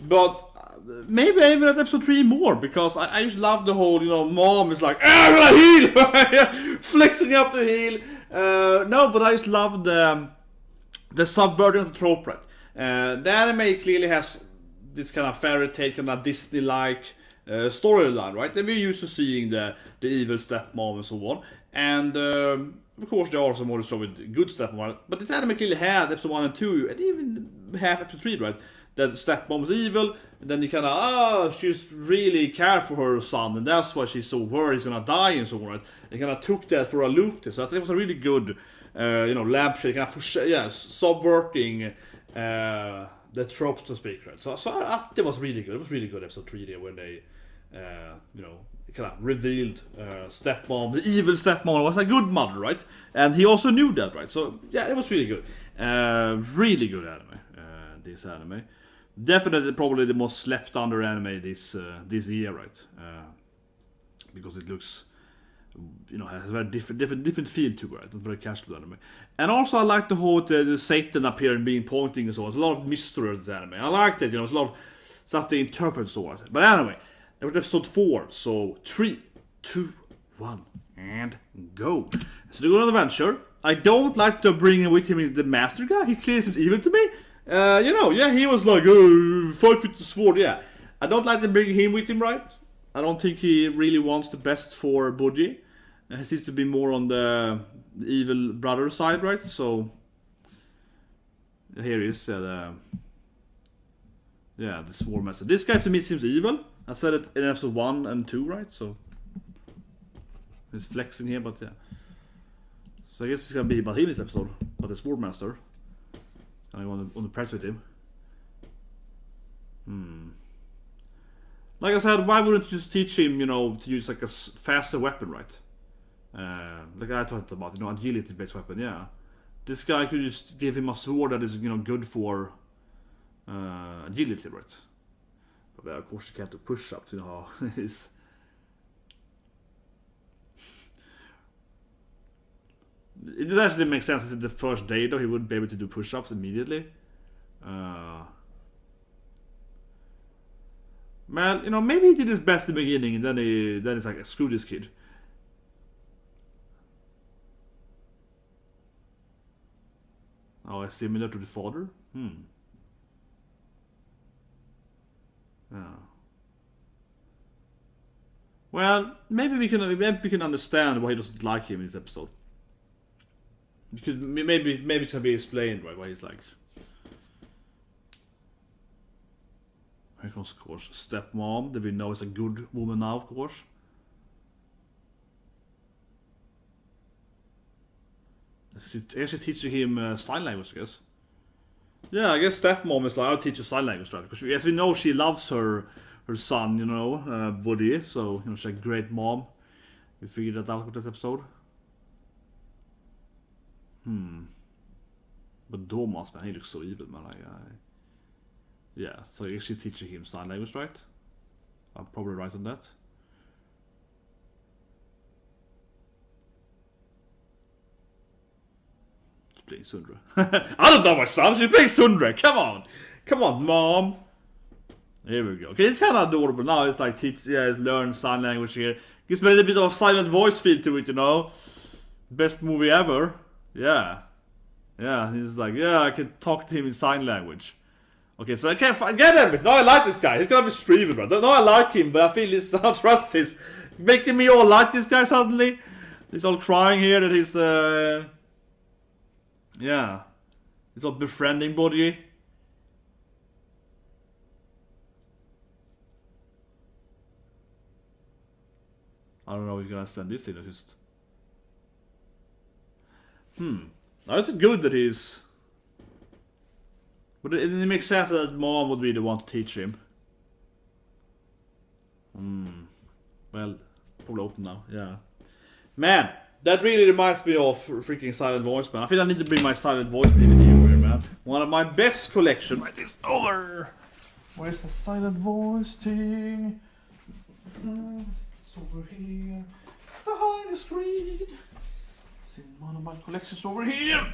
But maybe even at episode 3 more, because I just love the whole, you know, mom is like, I'm gonna heal! Flexing up to heal. No, but I just love the subverting of the trope, right? The anime clearly has this kind of fairy tale, kind of Disney-like storyline, right? And we're used to seeing the evil stepmom and so on. And of course there are some more shows with good stepmom, but this anime clearly had episode 1 and 2, and even half episode 3, right? That stepmom is evil, and then you kind of, she's really cared for her son, and that's why she's so worried he's gonna die and so on, right? They kind of took that for a loop there, so I think it was a really good, lampshade, kind of, subverting the tropes, to speak, right? So I think it was really good. It was really good episode 3 there when they, kind of revealed stepmom, the evil stepmom was a good mother, right? And he also knew that, right? So yeah, it was really good. Really good anime. This anime. Definitely probably the most slept under anime this year, right? Because it looks, has a very different feel to it, right? It's very casual anime. And also I like the whole the Satan appearing, being pointing and so on. There's a lot of mystery in this anime. I liked it, there's a lot of stuff they interpret and so on. But anyway, it was episode 4, so 3, 2, 1, and go. So they go on an adventure. I don't like to bring with him the master guy. He clearly seems evil to me. He was like, fight with the sword, yeah. I don't like to bring him with him, right? I don't think he really wants the best for Boji. He seems to be more on the evil brother side, right? So, here he is, the sword master. This guy to me seems evil. I said it in episode 1 and 2, right? So, he's flexing here, but yeah. So I guess it's gonna be about him this episode, but the sword master. I want to press with him. Like I said, why wouldn't you just teach him, to use like a faster weapon, right? Like I talked about, agility-based weapon, yeah. This guy could just give him a sword that is, good for agility, right? But of course you can't do push-ups, it's... It actually makes sense that the first day though he wouldn't be able to do push-ups immediately. Man, maybe he did his best in the beginning and then it's like, screw this kid. Oh, it's similar to the father? Yeah. Well, maybe we can understand why he doesn't like him in this episode. Because maybe it can be explained, right? Why he's like. Here comes, of course, stepmom that we know is a good woman now, of course. I guess she's teaching him sign language, I guess. Yeah, I guess stepmom is like, I'll teach you sign language, right? Because as we know, she loves her son, Boji. So she's a great mom. We figured that out with this episode. But Domas, man, he looks so evil, man. Yeah, so I guess she's teaching him sign language, right? I'm probably right on that. She's playing Sundra. I don't know my son, she's playing Sundra. Come on, mom. Here we go. Okay, it's kind of adorable now. It's like he's learn sign language here. Gives me a little bit of a silent voice feel to it, Best movie ever. Yeah, he's like, I can talk to him in sign language. Okay, so I can't get him. No, I like this guy. He's gonna be screaming, bro. No, I like him, but I feel I don't trust his. Making me all like this guy suddenly. He's all crying here that he's, he's all befriending Boji. I don't know if he's gonna stand this thing, just... Now it's good that he's... But it makes sense that mom would be the one to teach him. Well, probably open now, yeah. Man, that really reminds me of freaking Silent Voice, man. I feel I need to bring my Silent Voice DVD over here, man. One of my best collection. Right, it's over. Where's the Silent Voice thing? It's over here. Behind the screen. One of my collections over here.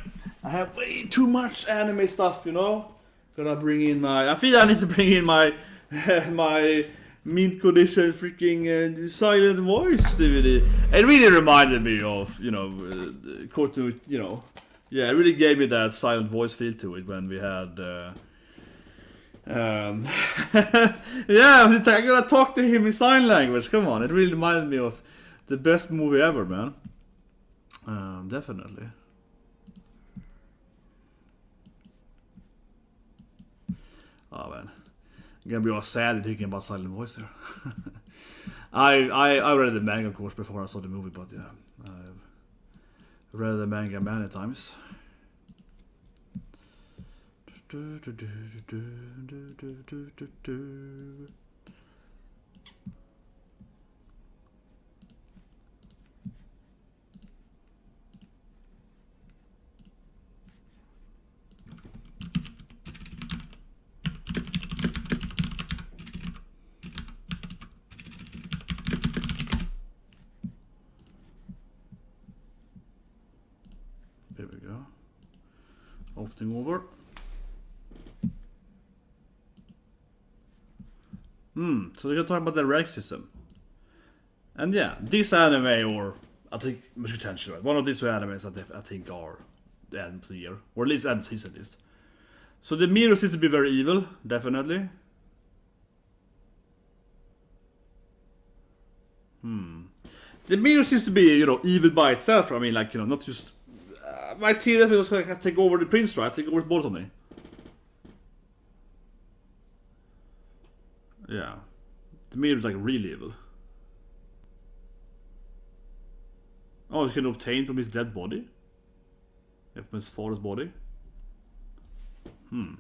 I have way too much anime stuff, Because Gotta bring in my... I feel I need to bring in my... my mint condition freaking silent voice DVD. It really reminded me of, you know, cartoon, you know... Yeah, it really gave me that silent voice feel to it when we had... yeah, I'm gonna talk to him in sign language, come on. It really reminded me of the best movie ever, man. Definitely. Oh man, I'm gonna be all sad thinking about silent voice there. I read the manga, of course, before I saw the movie, but yeah, I've read the manga many times. There we go. Opening over. So we're gonna talk about the rank system. And yeah, this anime, or I think Mushiku, right? One of these two animes that I think are the end of the year, or at least end of the season at least. So the mirror seems to be very evil, definitely. The mirror seems to be, you know, evil by itself. I mean, like, you know, not just... my theory was gonna take over the prince, right? Take over both of me. Yeah. The mirror is like really evil. Oh, you can obtain from his dead body? Yeah, from his father's body? Okay,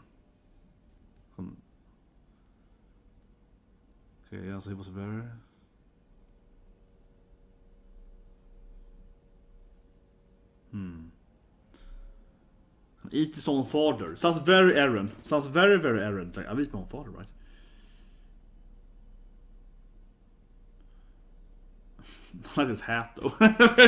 yeah, so he was very... Eat his own father. Sounds very errant. Sounds very, very errant. Like, I've eaten my own father, right? I like his hat, though.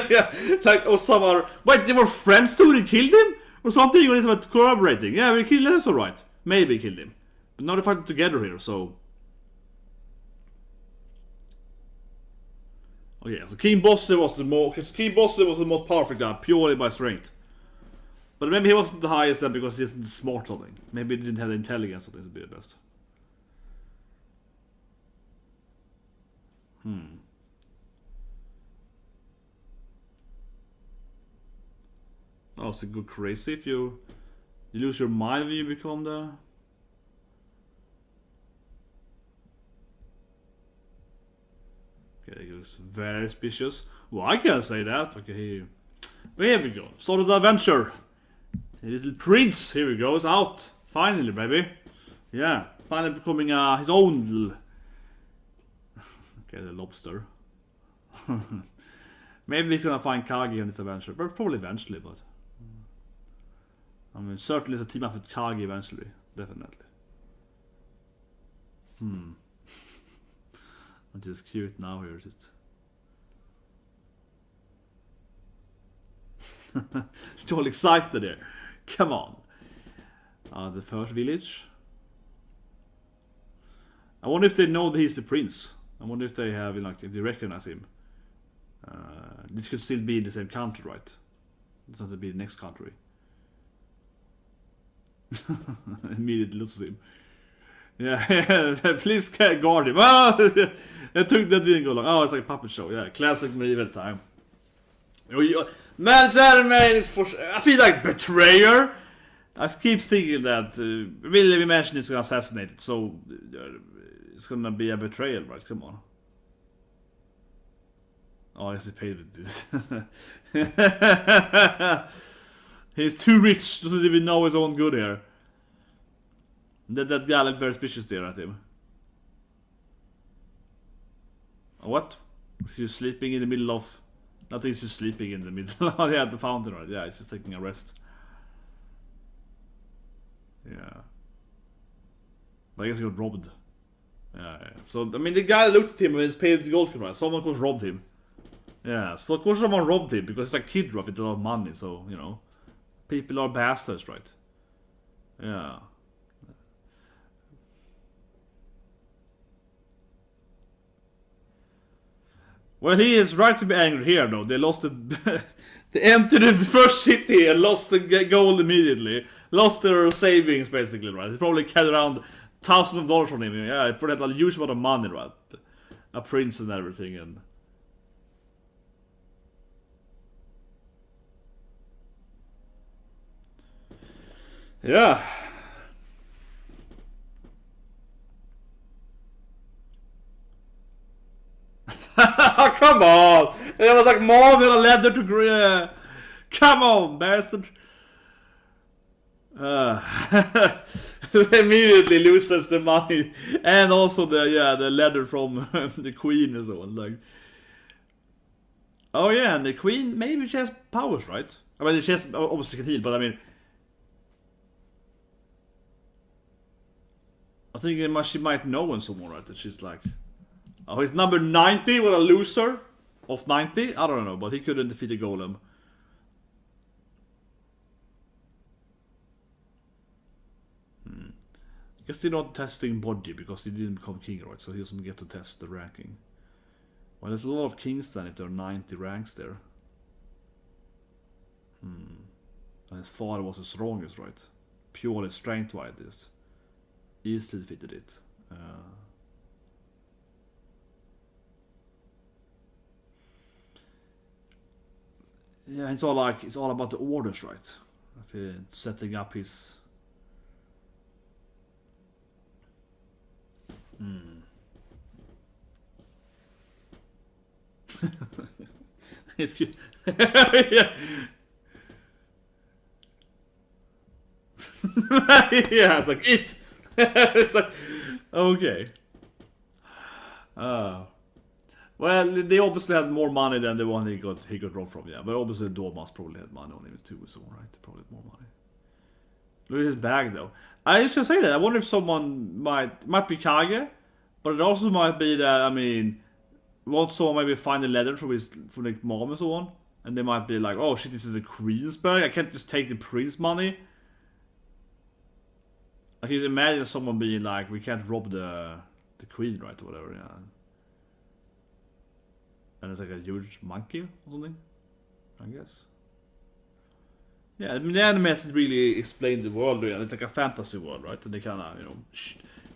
Yeah, like Ousama... Wait, they were friends too? They killed him? Or something? Or is it corroborating? Yeah, we killed him, that's alright. Maybe killed him. But now they're fighting together here, so... Okay, so King Bosley was the most... Because King Bosley was the most powerful guy, purely by strength. But maybe he wasn't the highest then because he's smart or something. Maybe he didn't have the intelligence or something to be the best. Oh, so you go crazy if you lose your mind when you become the... Okay, it looks very suspicious. Well, I can't say that. Okay, here we go. Start of the adventure. The little prince, here we go, is out. Finally, baby. Yeah, finally becoming his own little... Okay, the lobster. Maybe he's gonna find Kagi on this adventure, but probably eventually, but... I mean, certainly it's a team up with Kagi eventually, definitely. It's just cute now here, just... She's all excited there. Come on. The first village. I wonder if they know that he's the prince. I wonder if they have, like, if they recognize him. This could still be in the same country, right? This has to be the next country. Immediately loses him. Yeah, please guard him. Oh, that didn't go long. Oh, it's like a puppet show. Yeah, classic medieval time. Man, it's anime is for... I feel like Betrayal. I keep thinking that really we mentioned it's gonna assassinate it, so it's gonna be a betrayal, right? Come on. Oh, I guess he paid with this. He's too rich, doesn't even know his own good here. That guy looked very suspicious there at him. What? Is he sleeping in the middle of... I think he's just sleeping in the middle. Oh, yeah, the fountain, right? Yeah, he's just taking a rest. Yeah. But I guess he got robbed. Yeah. So, I mean, the guy looked at him and he's paid the gold, right? Someone, of course, robbed him. Yeah, so of course someone robbed him because it's a kid robbed with a lot of money, so, you know. People are bastards, right? Yeah. Well, he is right to be angry here, though. They lost the... they entered the first city and lost the gold immediately. Lost their savings, basically, right? They probably carried around thousands of dollars from him. Yeah, he probably had a huge amount of money, right? A prince and everything, and... yeah. Come on! It was like mom with a leather to come on, bastard! Immediately loses the money and also the leather from the queen and so on. Like, oh yeah, and the queen, maybe she has powers, right? I mean, she has obviously can heal, but I mean, I think she might know and so on, right? That she's like, oh, he's number 90. What a loser of 90. I don't know, but he couldn't defeat a golem. I guess they're not testing Boji because he didn't become king, right? So he doesn't get to test the ranking. Well, there's a lot of kings then if there are 90 ranks there. And his father was the strongest, right? Purely strength-wise, this easily defeated it. Yeah, it's all about the orders, right? Setting up his. It's cute. Yeah. Yeah, it's like it. It's like, okay. Well, they obviously had more money than the one he got robbed from, yeah. But obviously Domas probably had money on him too, so right, probably had more money. Look at his bag though. I just say that. I wonder if someone might be Kage, but it also might be that, I mean, won't someone maybe find the letter from the mom and so on, and they might be like, oh shit, this is the queen's bag. I can't just take the prince money. I can imagine someone being like, we can't rob the queen, right, or whatever, yeah. And it's like a huge monkey or something, I guess. Yeah, I mean, the anime hasn't really explained the world, and it's like a fantasy world, right? And they kind of, you know,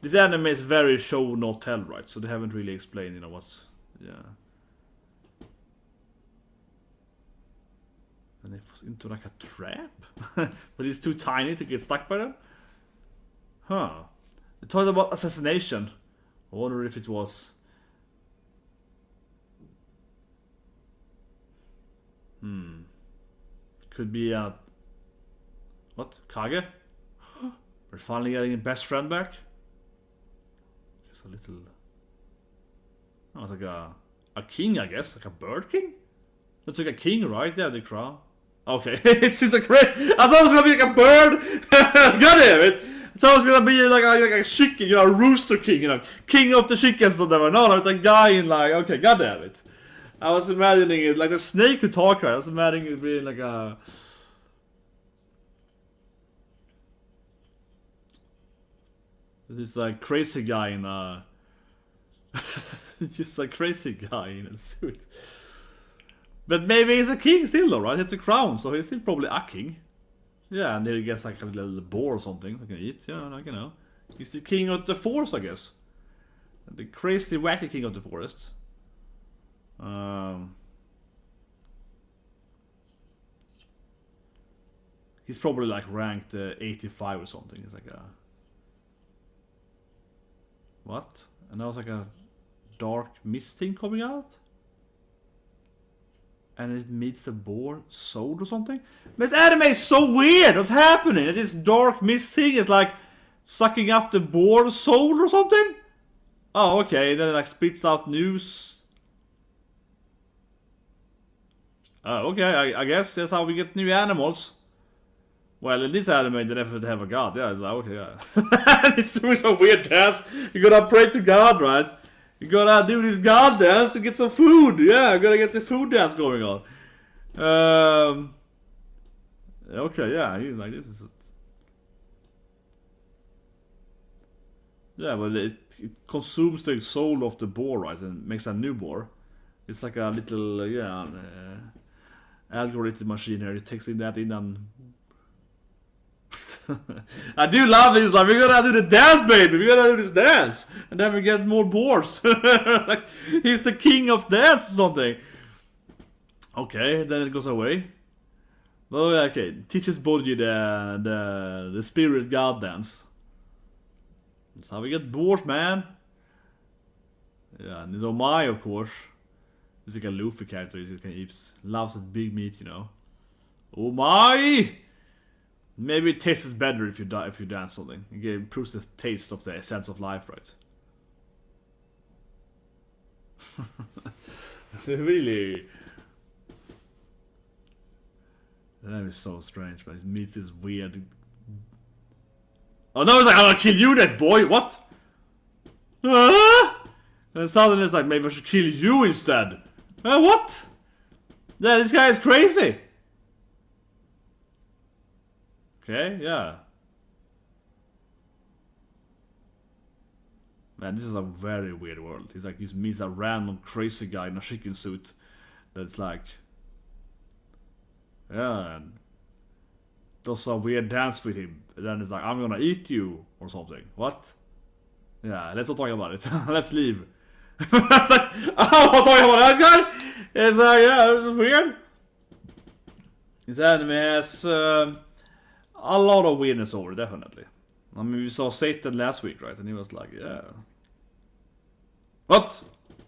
this anime is very show not tell, right? So they haven't really explained, you know, what's, yeah. And it's into like a trap, but he's too tiny to get stuck by them. Huh? They talked about assassination. I wonder if it was. Could be a. What? Kage? We're finally getting a best friend back. Just a little. Oh, it's like a king, I guess, like a bird king. That's like a king, right? They have the crown. Okay, it's just a great. I thought it was gonna be like a bird. God damn it! I thought it was gonna be like a chicken, you know, a rooster king, you know, king of the chickens or whatever. No, it's a guy in like, okay, god damn it. I was imagining it like a snake could talk, right? I was imagining it being like a. This like crazy guy in a. Just a crazy guy in a suit. But maybe he's a king still though, right? It's a crown, so he's still probably a king. Yeah, and then he gets like a little boar or something. I can eat, yeah, like, you know. He's the king of the forest, I guess. The crazy wacky king of the forest. He's probably like ranked 85 or something. It's like a. What? And that was like a dark mist thing coming out? And it meets the boar soul or something? But this anime is so weird! What's happening? This dark mist thing is like sucking up the boar soul or something? Oh, okay. Then it like spits out news. Oh, okay. I guess that's how we get new animals. Well, in this anime, they never have a god. Yeah, it's like, okay, yeah. It's doing some weird dance. You gotta pray to God, right? You gotta do this god dance to get some food. Yeah, you gotta get the food dance going on. Okay, yeah, like this is. Yeah, but it consumes the soul of the boar, right, and makes a new boar. It's like a little algorithm machine here. It takes in that in and I do love this. Like, we're gonna do the dance, baby. We're gonna do this dance, and then we get more boards. Like, he's the king of dance or something. Okay, then it goes away. Oh, okay. Teaches Boji the spirit god dance. That's how we get boards, man. Yeah, and there's Omai, of course. He's like a Luffy character. He loves that big meat, you know. Omai! Maybe it tastes better if you dance something. It improves the taste of the essence of life, right? Really. That is so strange, but it meets this weird. Oh no, it's like, I'm gonna kill you, that boy! What? And suddenly it's like, maybe I should kill you instead. What? Yeah, this guy is crazy. Okay, yeah. Man, this is a very weird world. He's like, he meets a random crazy guy in a chicken suit. That's like, yeah, and does a weird dance with him. And then it's like, I'm gonna eat you or something. What? Yeah, let's not talk about it. Let's leave. It's like, I'm not talking about that guy. It's like, yeah, it's weird. This anime has a lot of weirdness over it, definitely. I mean, we saw Satan last week, right? And he was like, yeah. What?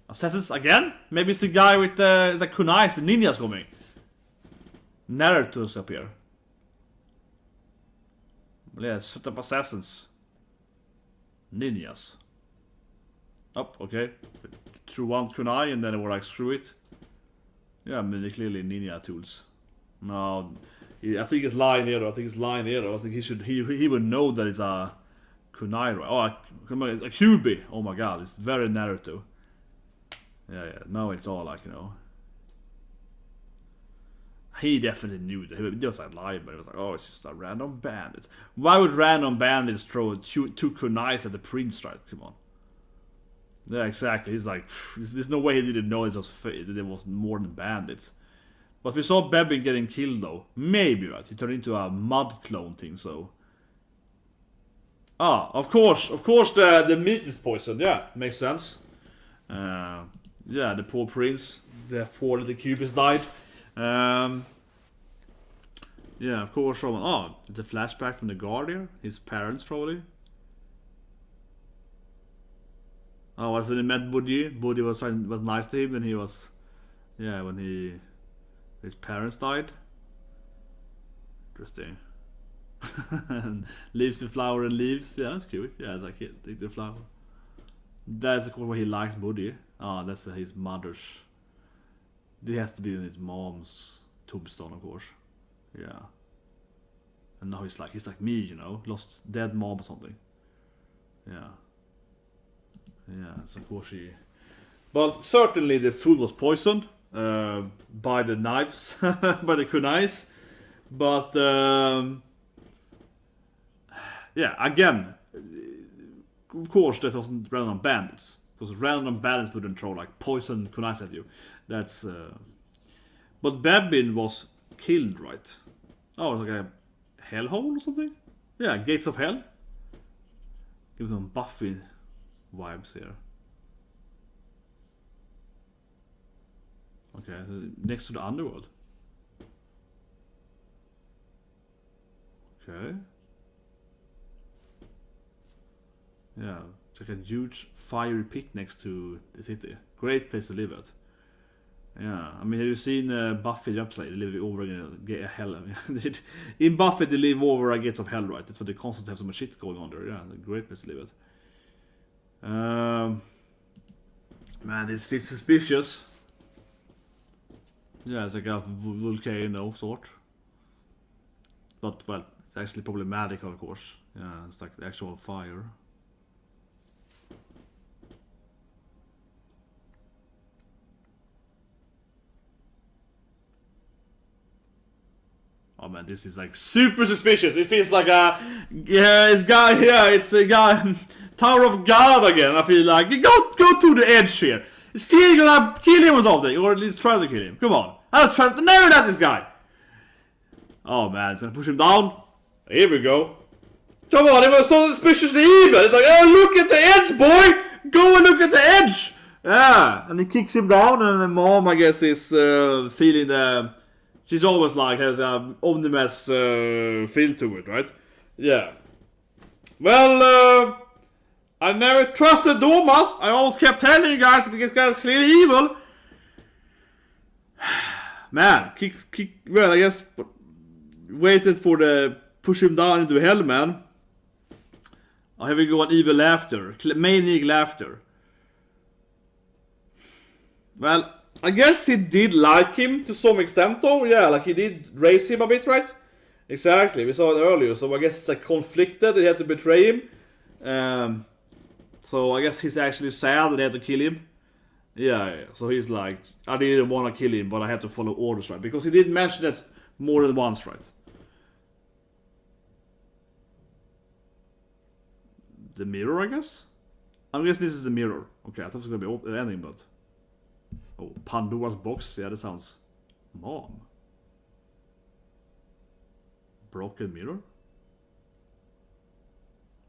Assassins again? Maybe it's the guy with the kunais, the ninjas coming. Naruto's up here. Yeah, set up assassins. Ninjas. Oh, okay. Threw one kunai and then they were like, screw it. Yeah, I mean, they're clearly ninja tools. No, I think it's lying here. I think he would know that it's a kunai. Oh, a Kyuubi. Oh my god, it's very Naruto. Yeah. No, it's all like, you know. He definitely knew that. He was like lying, but it was like, oh, it's just a random bandit. Why would random bandits throw two kunais at the prince, right? Come on. Yeah, exactly. He's like, there's no way he didn't know there was more than bandits. But we saw Bebbin getting killed though. Maybe, right? He turned into a mud clone thing, so. Ah, of course the meat is poisoned. Yeah, makes sense. Yeah, the poor prince, the poor little Cubist died. Yeah, of course. Oh, the flashback from the Guardian. His parents, probably. Oh, was when he met Boji. Boji was nice to him, and he was, yeah, when his parents died. Interesting. Leaves the flower and leaves. Yeah, that's cute. Yeah, it's like, here, take the flower. That's of course why he likes Boji. Oh, that's his mother's. It has to be his mom's tombstone, of course. Yeah. And now he's like me, you know, lost dead mom or something. Yeah. Yeah, so of course he. But certainly the food was poisoned by the knives, by the kunais. But yeah, again, of course that wasn't random bandits, because random bandits wouldn't throw like poison kunais at you. That's. But Bebbin was killed, right? Oh, like a hellhole or something? Yeah, Gates of Hell. Give them Buffy vibes here. Okay, next to the underworld. Okay. Yeah, it's like a huge fiery pit next to the city. Great place to live at. Yeah, I mean, have you seen Buffy the Upside? They live over a hell. In Buffy, they live over a gate of hell, right? That's why they constantly have so much shit going on there. Yeah, a great place to live at. Man, this feels suspicious. Yeah, it's like a volcano sort. But, well, it's actually probably magical, of course. Yeah, it's like the actual fire. Oh man, this is like super suspicious. It feels like it's a guy, Tower of God again. I feel like go to the edge here. Is he gonna kill him or something? Or at least try to kill him? Come on. I don't trust, never let this guy. Oh man, he's gonna push him down. Here we go. Come on, it was so suspiciously evil. It's like, oh, look at the edge, boy! Go and look at the edge! Yeah, and he kicks him down, and then Mom, I guess, is feeling the... She's always like, has a omnibus feel to it, right? Yeah. Well, I never trusted Domas. I always kept telling you guys that this guy's clearly evil. Man, well, I guess... Waited for the... Push him down into hell, man. Oh, here we go on evil laughter. Maniac laughter. Well, I guess he did like him to some extent though. Yeah, like he did raise him a bit, right? Exactly, we saw it earlier. So I guess it's like conflicted that he had to betray him. So I guess he's actually sad that they had to kill him. Yeah. So he's like, I didn't want to kill him, but I had to follow orders, right? Because he did mention that more than once, right? The mirror, I guess? I guess this is the mirror. Okay, I thought it was gonna be ending, but... Oh, Pandora's box. Yeah, that sounds... Mom. Broken mirror?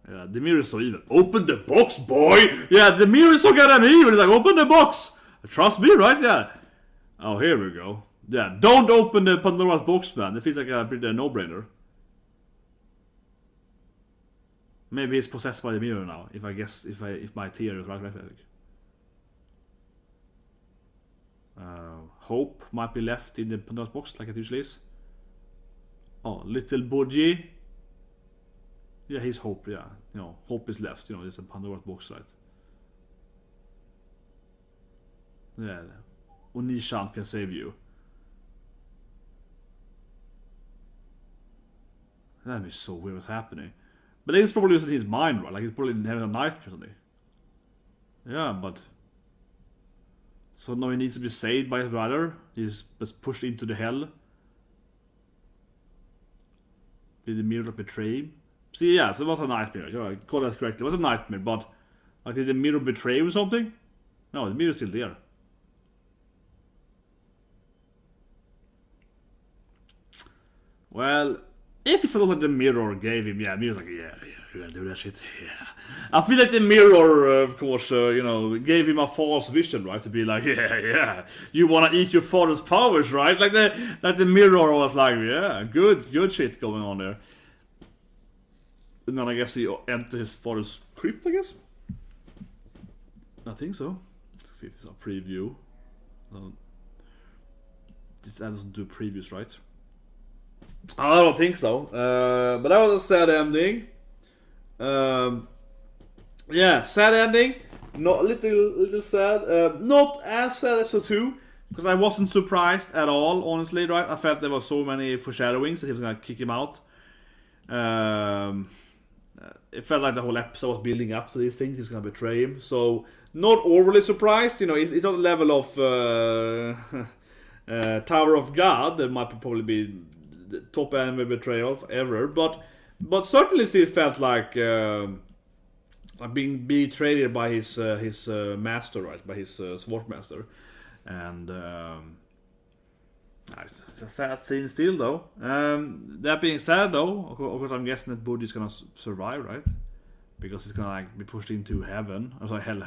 Yeah, the mirror is so evil. Open the box, boy! Yeah, the mirror is so goddamn evil. It's like, open the box! Trust me, right? Yeah. Oh, here we go. Yeah, don't open the Pandora's box, man. It feels like a pretty no-brainer. Maybe he's possessed by the mirror now. If my theory is right, I think. Hope might be left in the Pandora's box, like it usually is. Oh, little Boji. Yeah, he's Hope. Yeah, you know, Hope is left. You know, there's a Pandora's box, right? Yeah, only cant can save you. That'd be so weird what's happening. But he's probably losing his mind, right? Like he's probably having a nightmare or something. Yeah, but... So now he needs to be saved by his brother. He's just pushed into the hell. Did the mirror betray him? See, yeah, so it was a nightmare. You know, I call that correctly. It was a nightmare, but... Like, did the mirror betray him or something? No, the mirror's still there. Well... If it's not like the mirror gave him, yeah, mirror's like, yeah, you're gonna do that shit, yeah. I feel like the mirror, of course, you know, gave him a false vision, right? To be like, yeah, you wanna eat your father's powers, right? Like the mirror was like, yeah, good shit going on there. And then I guess he entered his father's crypt, I guess? I think so. Let's see if this is a preview. This doesn't do previews, right? I don't think so, but that was a sad ending. Yeah, sad ending. Not little sad. Not as sad as episode 2, because I wasn't surprised at all. Honestly, right? I felt there were so many foreshadowings that he was gonna kick him out. It felt like the whole episode was building up to these things. He was gonna betray him. So not overly surprised. You know, it's on the level of Tower of God. That might probably be the top anime betrayal ever, but certainly still felt like being betrayed by his master, right? By his sword master, and it's a sad scene still, though. That being said, though, of course, I'm guessing that Boji is gonna survive, right? Because he's gonna like be pushed into heaven. I'm sorry, hell,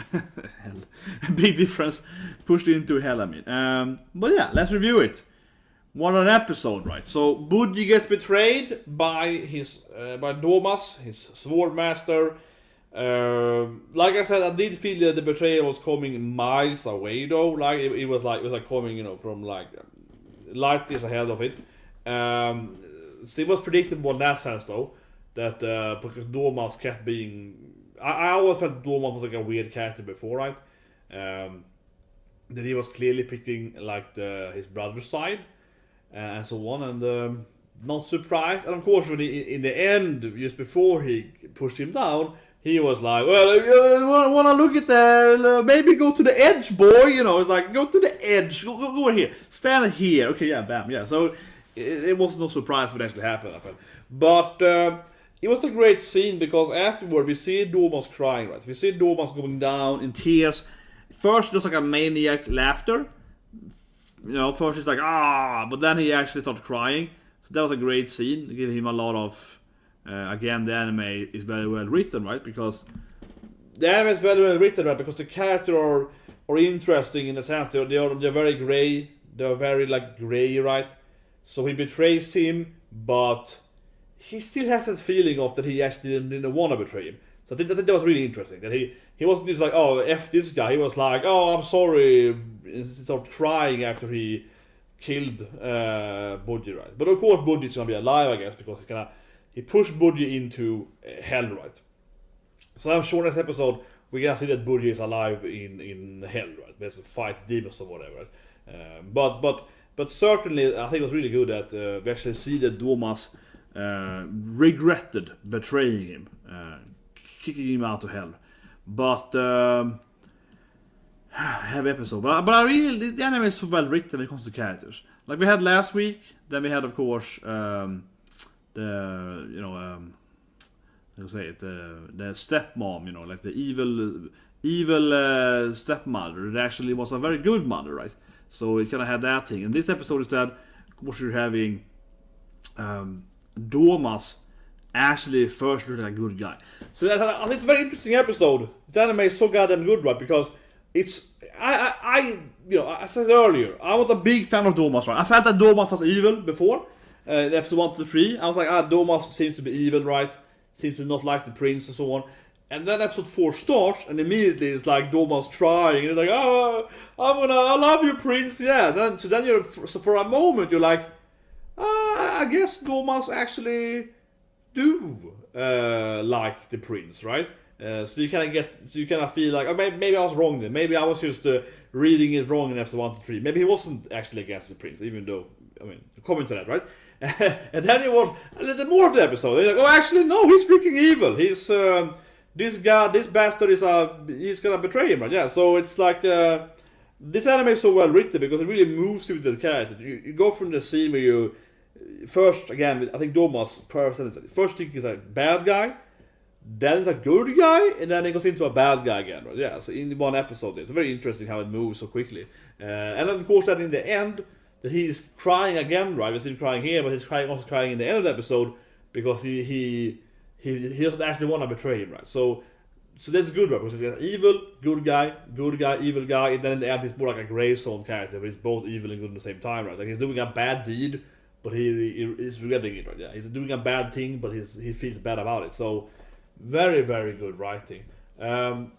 hell. Big difference. Pushed into hell, I mean. But yeah, let's review it. What an episode, right? So Boji gets betrayed by by Domas, his sword master. Like I said, I did feel that the betrayal was coming miles away, though. Like it was like coming, you know, from like light years ahead of it. So it was predictable in that sense, though, that because Domas kept being, I always felt Domas was like a weird character before, right? That he was clearly picking like his brother's side. And so on, and not surprised. And of course, when in the end, just before he pushed him down, he was like, "Well, I want to look at the maybe go to the edge, boy." You know, it's like, go to the edge, go over here, stand here. Okay, yeah, bam, yeah. So it was no surprise when it actually happened, I felt. But it was a great scene because afterward we see Domas crying, right? We see Domas going down in tears. first just like a maniac laughter. First he's like, but then he actually starts crying. So that was a great scene. They give him a lot of, again, the anime is very well written, right? Because the anime is very well written, right? Because the characters are interesting in the sense they're very gray. They're very like gray, right? So he betrays him, but he still has that feeling of that he actually didn't want to betray him. So I think that was really interesting. That he wasn't just like, F this guy. He was like, I'm sorry. Instead of crying after he killed Boji, right? But of course Boji's gonna be alive, I guess, because he pushed Boji into hell, right? So I'm sure next episode we're gonna see that Boji is alive in hell, right? There's a fight demons or whatever. But certainly I think it was really good that we actually see that Domas regretted betraying him, kicking him out of hell. But heavy episode. But I really, the anime is so well written when it comes to characters. Like we had last week, then we had of course the stepmom, like the evil stepmother. It actually was a very good mother, right? So it kind of had that thing. And this episode instead, of course, you're having Domas actually first looked like a good guy. So I think it's a very interesting episode. This anime is so goddamn good, right? Because it's I said earlier, I was a big fan of Domas, right? I felt that Domas was evil before episode 1 to 3. I was like, Domas seems to be evil, right? Seems to not like the prince and so on. And then episode 4 starts, and immediately it's like Domas trying, and it's like, I love you, prince, yeah. Then for a moment you're like, I guess Domas actually do like the prince, right? So you kind of feel like, maybe I was wrong then. Maybe I was just reading it wrong in episode 1 to 3. Maybe he wasn't actually against the prince, even though, comment to that, right? And then it was a little more of the episode. They're like, actually, no, he's freaking evil. He's this guy, this bastard he's gonna betray him, right? Yeah. So it's like this anime is so well written because it really moves you with the character. You go from the scene where you first, again, I think Domas first think he's a bad guy. Then it's a good guy, and then it goes into a bad guy again, right? Yeah, so in one episode, it's very interesting how it moves so quickly. And of course, that in the end, that he's crying again, right? We see him crying here, but he's also crying in the end of the episode because he doesn't actually want to betray him, right? So that's good, right? Because he's evil, good guy, evil guy, and then in the end, he's more like a gray zone character, where he's both evil and good at the same time, right? Like he's doing a bad deed, but he is regretting it, right? Yeah, he's doing a bad thing, but he feels bad about it. So very, very good writing. But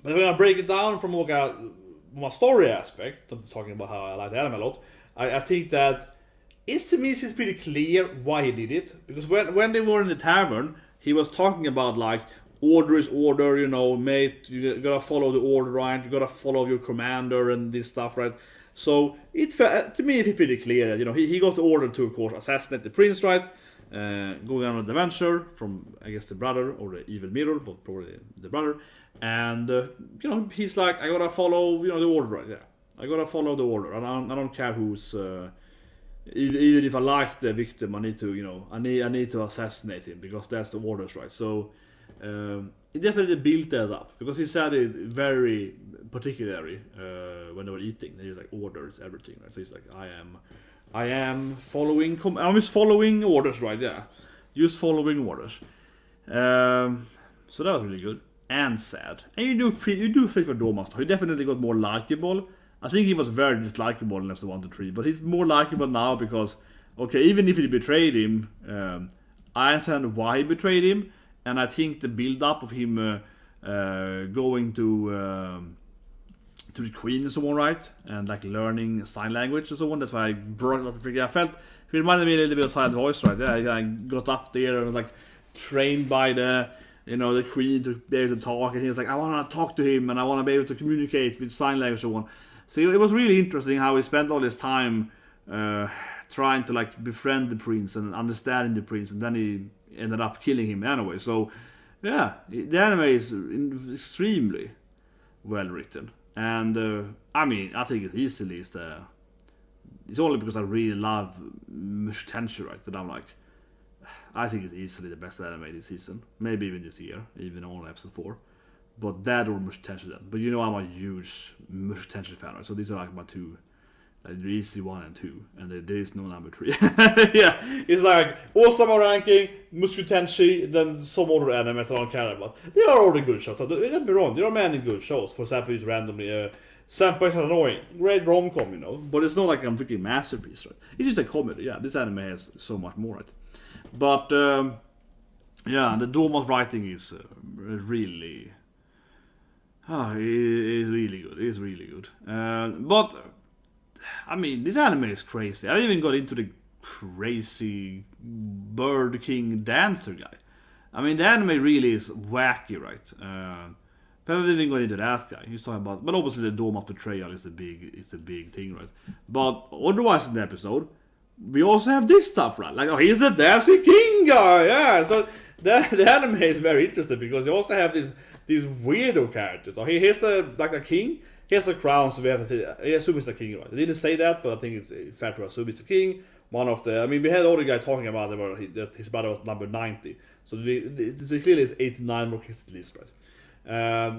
when I break it down from a story aspect, I'm talking about how I like the anime a lot, I think that it's pretty clear why he did it. Because when they were in the tavern, he was talking about like, order is order, mate, you gotta follow the order, right? You gotta follow your commander and this stuff, right? So to me it's pretty clear that, he got the order to, of course, assassinate the prince, right? Going on an adventure from, I guess, the brother or the evil mirror, but probably the brother. And he's like, I gotta follow the order, right? Yeah, I gotta follow the order. I don't care who's even if I like the victim, I need to I need to assassinate him because that's the orders, right? So he definitely built that up because he said it very particularly when they were eating. He was like, orders everything, right? So he's like, I am following. I'm just following orders, right? Yeah, just following orders. So that was really good and sad. And you do feel for Domas. He definitely got more likable. I think he was very dislikable in episode 1 to 3, but he's more likable now because, okay, even if he betrayed him, I understand why he betrayed him, and I think the build-up of him going to the queen and so on, right? And like learning sign language and so on. That's why I brought it up. I felt it reminded me a little bit of Silent Voice, right? Yeah, I got up there and was like trained by the queen to be able to talk, and he was like, I want to talk to him and I want to be able to communicate with sign language and so on. So it was really interesting how he spent all his time trying to like befriend the prince and understanding the prince, and then he ended up killing him anyway. So yeah, the anime is extremely well written. And I think it easily is it's only because I really love Tenshu, right, that I'm like, I think it's easily the best anime this season. Maybe even this year, even on episode 4. but that or Mushitanshi then. But you know I'm a huge Mushitanshi fan, right? So these are like my two, like the easy 1 and 2, and there is no number 3. Yeah, it's like Ousama Ranking, Mushitanshi, then some other anime that I don't care about. There are all the good shows. Don't get me wrong, there are many good shows. For example, it's randomly Senpai is annoying, great rom-com, you know, but it's not like I'm thinking masterpiece, right? It's just a comedy. Yeah, this anime has so much more, right? But yeah, the Doma's writing is really, it's really good. It's really good. But I mean, this anime is crazy. I even got into the crazy Bird King dancer guy. I mean, the anime really is wacky, right? Probably didn't go into that guy. He's talking about, but obviously the Doma's betrayal is a big thing, right? But otherwise in the episode, we also have this stuff, right? Like, oh, he's the dancing king guy, yeah. So the anime is very interesting because you also have these weirdo characters. Oh, here's the king. Here's the crown. So we have to I assume it's the king, right? They didn't say that, but I think it's fair to assume it's the king. One of the, I mean, we had other guy talking about that his battle was number 90. So clearly it's 89 more kids at least, right?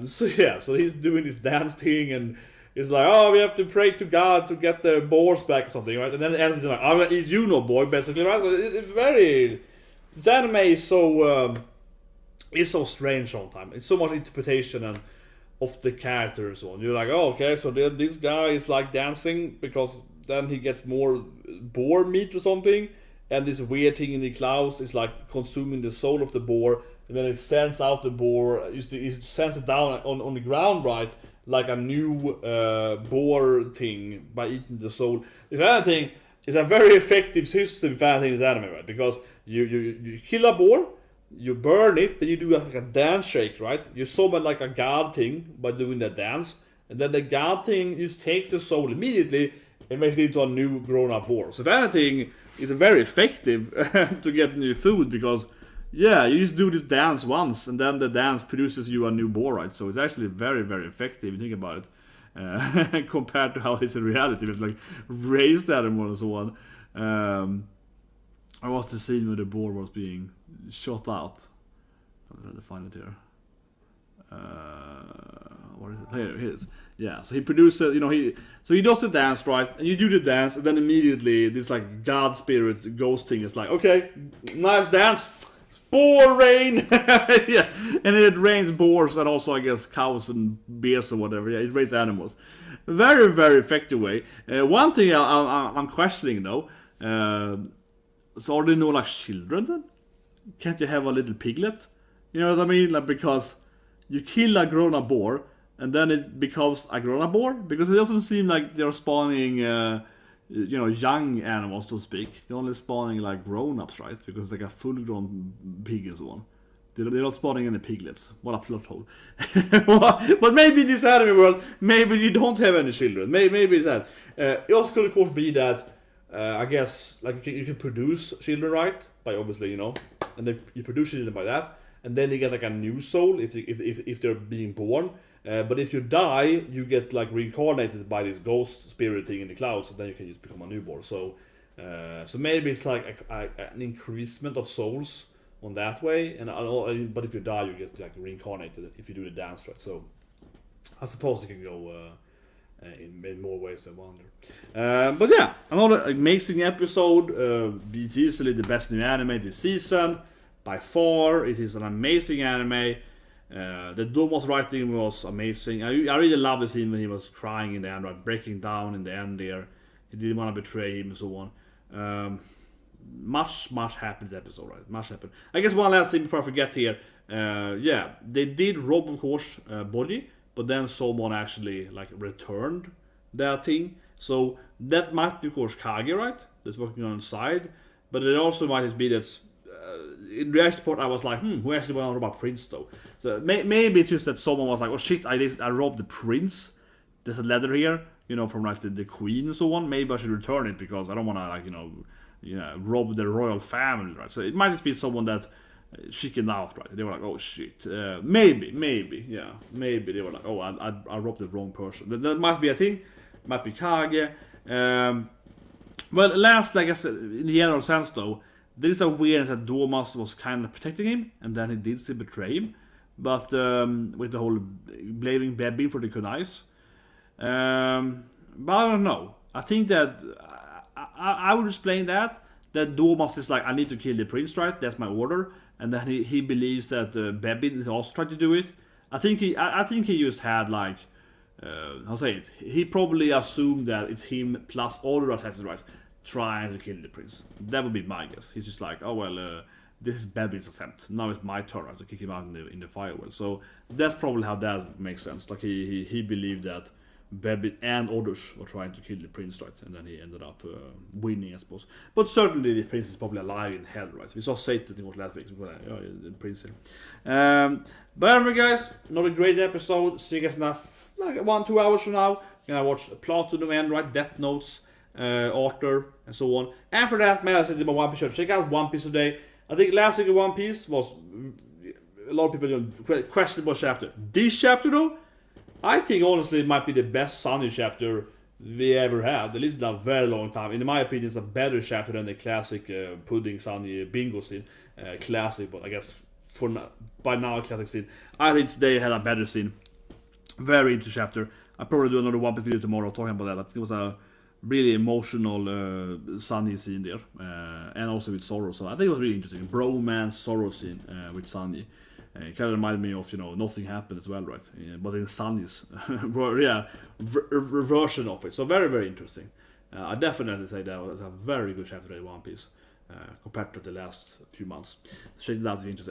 So yeah, so he's doing this dance thing and it's like, oh, we have to pray to God to get their boars back or something, right? And then it ends like, I'm gonna eat you, no boy, basically, right? So it's very, this anime is so strange sometimes. It's so much interpretation and of the characters on. You're like, oh, okay, so this guy is like dancing because then he gets more boar meat or something, and this weird thing in the clouds is like consuming the soul of the boar. And then it sends out the boar, it sends it down on the ground, right? Like a new boar thing by eating the soul. If anything, it's a very effective system if anything is anime, right? Because you kill a boar, you burn it, then you do like a dance shake, right? You summon like a god thing by doing that dance. And then the god thing just takes the soul immediately and makes it into a new grown-up boar. So if anything, it's very effective to get new food because yeah, you just do this dance once, and then the dance produces you a new boar, right? So it's actually very, very effective if you think about it, compared to how it is in reality. It's like raised animal and so on. I was the scene where the boar was being shot out. I'm trying to find it here. What is it? Here it is. Yeah, so he produces, you know, he does the dance, right? And you do the dance, and then immediately this like god spirit ghost thing is like, okay, nice dance. Boar rain! Yeah, and it rains boars and also I guess cows and bears or whatever. Yeah, it rains animals. Very, very effective way. One thing I'm questioning though, so are there no like children then? Can't you have a little piglet? You know what I mean? Like because you kill a grown-up boar and then it becomes a grown-up boar? Because it doesn't seem like they're spawning young animals, so to speak. They're only spawning like grown-ups, right? Because it's like a full-grown pig and so on. They're not spawning any piglets. What a plot hole. But maybe in this anime world, maybe you don't have any children. Maybe it's that. It also could of course be that, I guess, like you can produce children, right? By obviously, you know, and then you produce children by that, and then they get like a new soul if they're being born. But if you die, you get like reincarnated by this ghost spirit thing in the clouds, and then you can just become a newborn. So maybe it's like an increasement of souls on that way. But if you die, you get like reincarnated if you do the dance, right? So I suppose it can go in more ways than one. But yeah, another amazing episode. It's easily the best new anime this season by far. It is an amazing anime. The Doma's writing was amazing. I really love the scene when he was crying in the end, right? Breaking down in the end there. He didn't want to betray him and so on. Much happened in the episode, right? Much happened. I guess one last thing before I forget here. Yeah, they did rob, of course, Boji, but then someone actually like returned that thing. So that might be, of course, Kage, right? That's working on the side. But it also might be that in the next part I was like, who actually went on about Prince though? So maybe it's just that someone was like, oh shit, I robbed the prince. There's a letter here, you know, from like the queen and so on. Maybe I should return it because I don't want to like, rob the royal family, right? So it might just be someone that chickened out, right? They were like, oh shit, maybe, yeah, maybe they were like, oh, I robbed the wrong person. That might be a thing. Might be Kage. Well, last, I guess, in the general sense though, there is a weirdness that Domas was kind of protecting him, and then he did still betray him. but with the whole blaming Bebby for the kunais. But I don't know. I think that I would explain that Domas is like, I need to kill the prince, right? That's my order, and then he believes that Bebby is also trying to do it. I think he just had like, how say it? He probably assumed that it's him plus all the assassins, right, trying to kill the prince. That would be my guess. He's just like, oh well, this is Bebby's attempt. Now it's my turn, right, to kick him out in the firewall. So that's probably how that makes sense. Like he believed that Bebby and others were trying to kill the prince, right, and then he ended up winning, I suppose. But certainly the prince is probably alive in hell, right? We saw Satan in what last week, the prince here. But anyway, guys, another great episode. See you guys in like 1-2 hours from now. Gonna watch Plot to the End, right? Death Notes, Arthur, and so on. And for that, man, I said in my One Piece show, check out One Piece today. I think last week of One Piece was a lot of people doing questionable chapter. This chapter, though, I think honestly it might be the best Sunny chapter we ever had, at least in a very long time. In my opinion, it's a better chapter than the classic Pudding Sunny bingo scene. Classic, but I guess by now a classic scene. I think today had a better scene. Very into chapter. I'll probably do another One Piece video tomorrow talking about that. I think it was a really emotional Sunny scene there, and also with Zoro. So I think it was really interesting. Bromance Zoro scene with Sunny. It kind of reminded me of, Nothing Happened as well, right? But in Sunny's version of it. So very, very interesting. I definitely say that was a very good chapter in One Piece compared to the last few months. Check it out if you're interested.